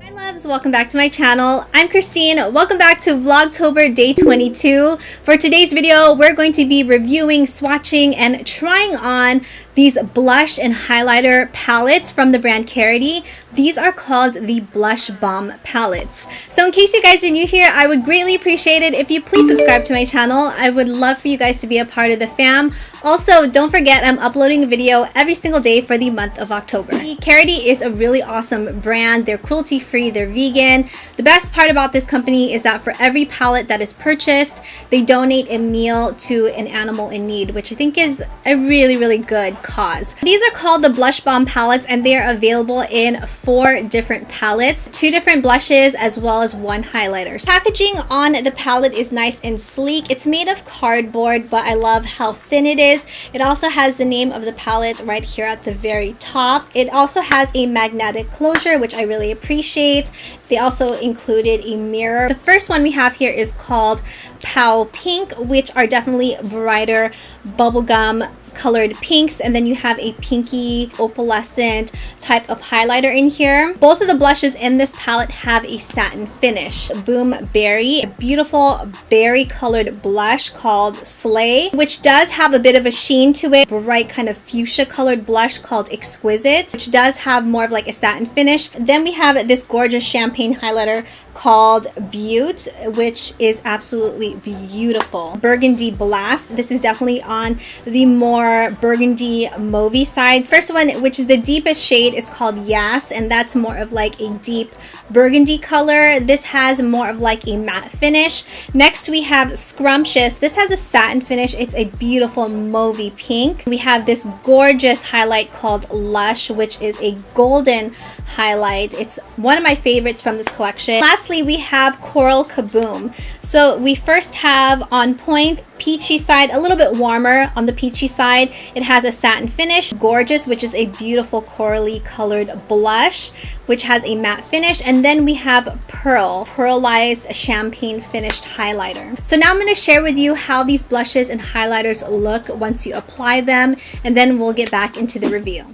Hi loves, welcome back to my channel. I'm Christine. Welcome back to Vlogtober day 22. For today's video, we're going to be reviewing, swatching, and trying on these blush and highlighter palettes from the brand Karity. These are called the Blush Bomb palettes. So in case you guys are new here, I would greatly appreciate it if you please subscribe to my channel. I would love for you guys to be a part of the fam. Also, don't forget I'm uploading a video every single day for the month of October. Karity is a really awesome brand. They're cruelty-free, they're vegan. The best part about this company is that for every palette that is purchased, they donate a meal to an animal in need, which I think is a really good cause. These are called the Blush Bomb palettes, and they are available in 4 different palettes, 2 different blushes, as well as 1 highlighter. Packaging on the palette is nice and sleek. It's made of cardboard, but I love how thin it is. It also has the name of the palette right here at the very top. It also has a magnetic closure, which I really appreciate. They also included a mirror. The first one we have here is called Pow Pink, which are definitely brighter bubblegum colored pinks, and then you have a pinky opalescent type of highlighter in here. Both of the blushes in this palette have a satin finish. Boom Berry, a beautiful berry colored blush called Slay, which does have a bit of a sheen to it. Bright kind of fuchsia colored blush called Exquisite, which does have more of like a satin finish. Then we have this gorgeous champagne highlighter called Beaut, which is absolutely beautiful. Burgundy Blast, this is definitely on the more burgundy mauvey side. First one, which is the deepest shade, is called Yas, and that's more of like a deep burgundy color. This has more of like a matte finish. Next we have Scrumptious. This has a satin finish. It's a beautiful mauvey pink. We have this gorgeous highlight called Lush, which is a golden highlight. It's one of my favorites from this collection. Lastly, we have Coral Kaboom. So we first have On Point, peachy side, a little bit warmer on the peachy side. It has a satin finish. Gorgeous, which is a beautiful corally colored blush, which has a matte finish. And then we have Pearl, pearlized champagne finished highlighter. So now I'm going to share with you how these blushes and highlighters look once you apply them, and then we'll get back into the review.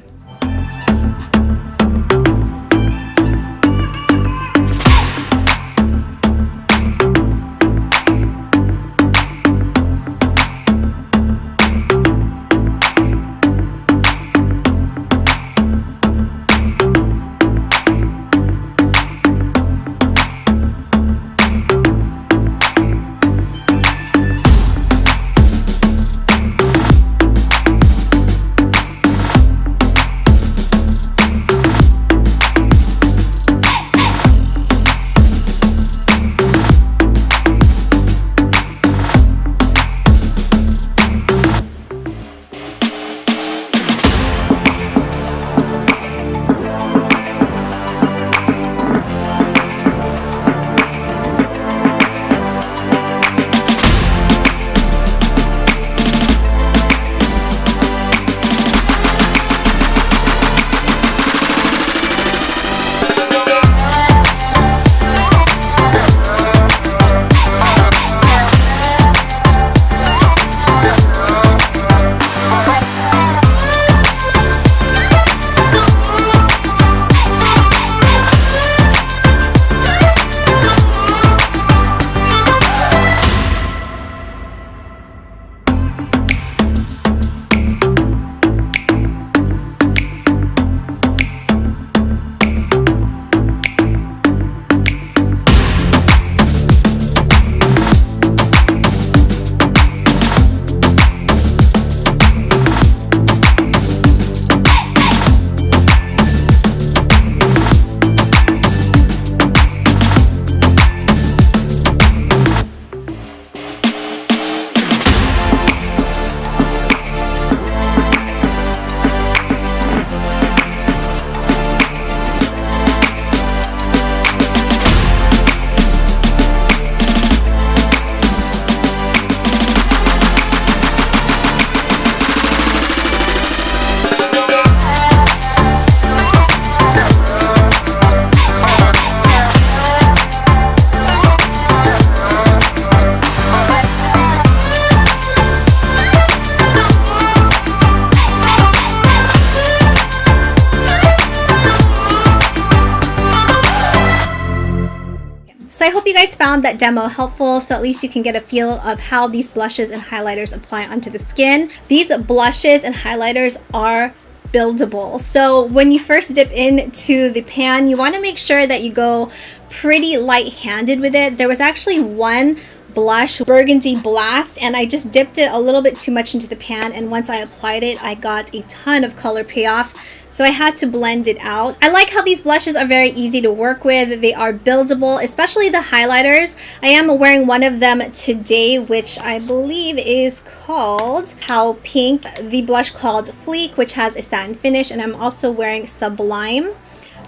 So I hope you guys found that demo helpful, so at least you can get a feel of how these blushes and highlighters apply onto the skin. These blushes and highlighters are buildable. So when you first dip into the pan, you want to make sure that you go pretty light-handed with it. There was actually one blush, Burgundy Blast, and I just dipped it a little bit too much into the pan, and once I applied it, I got a ton of color payoff. So I had to blend it out. I like how these blushes are very easy to work with. They are buildable, especially the highlighters. I am wearing one of them today, which I believe is called How Pink, the blush called Fleek, which has a satin finish, and I'm also wearing Sublime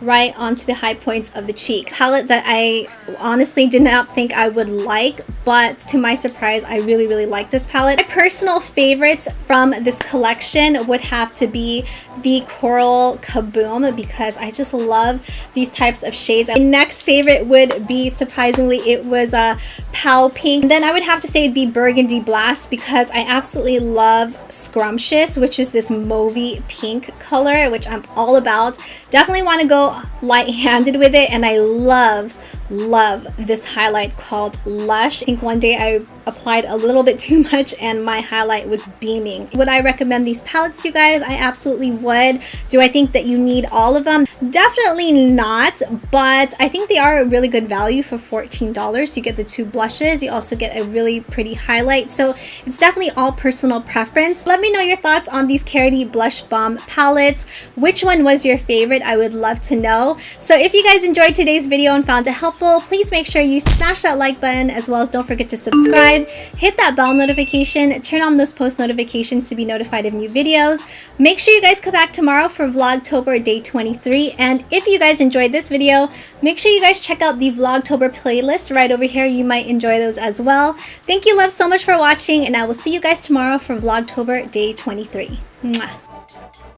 right onto the high points of the cheek. Palette that I honestly did not think I would like, but to my surprise, I really like this palette. My personal favorites from this collection would have to be the Coral Kaboom, because I just love these types of shades. My next favorite would be, surprisingly, it was a Pal Pink. And then I would have to say it'd be Burgundy Blast, because I absolutely love Scrumptious, which is this mauvey pink color, which I'm all about. Definitely want to go light-handed with it, and I love this highlight called Lush. I think one day I applied a little bit too much and my highlight was beaming. Would I recommend these palettes to you guys? I absolutely would. Do I think that you need all of them? Definitely not, but I think they are a really good value for $14. You get the two blushes, you also get a really pretty highlight, so it's definitely all personal preference. Let me know your thoughts on these Karity Blush Bomb palettes. Which one was your favorite? I would love to know. So if you guys enjoyed today's video and found it helpful, please make sure you smash that like button, as well as don't forget to subscribe. Hit that bell notification, turn on those post notifications to be notified of new videos. Make sure you guys come back tomorrow for Vlogtober Day 23, and if you guys enjoyed this video, make sure you guys check out the Vlogtober playlist right over here. You might enjoy those as well. Thank you love so much for watching, and I will see you guys tomorrow for Vlogtober Day 23. Mwah.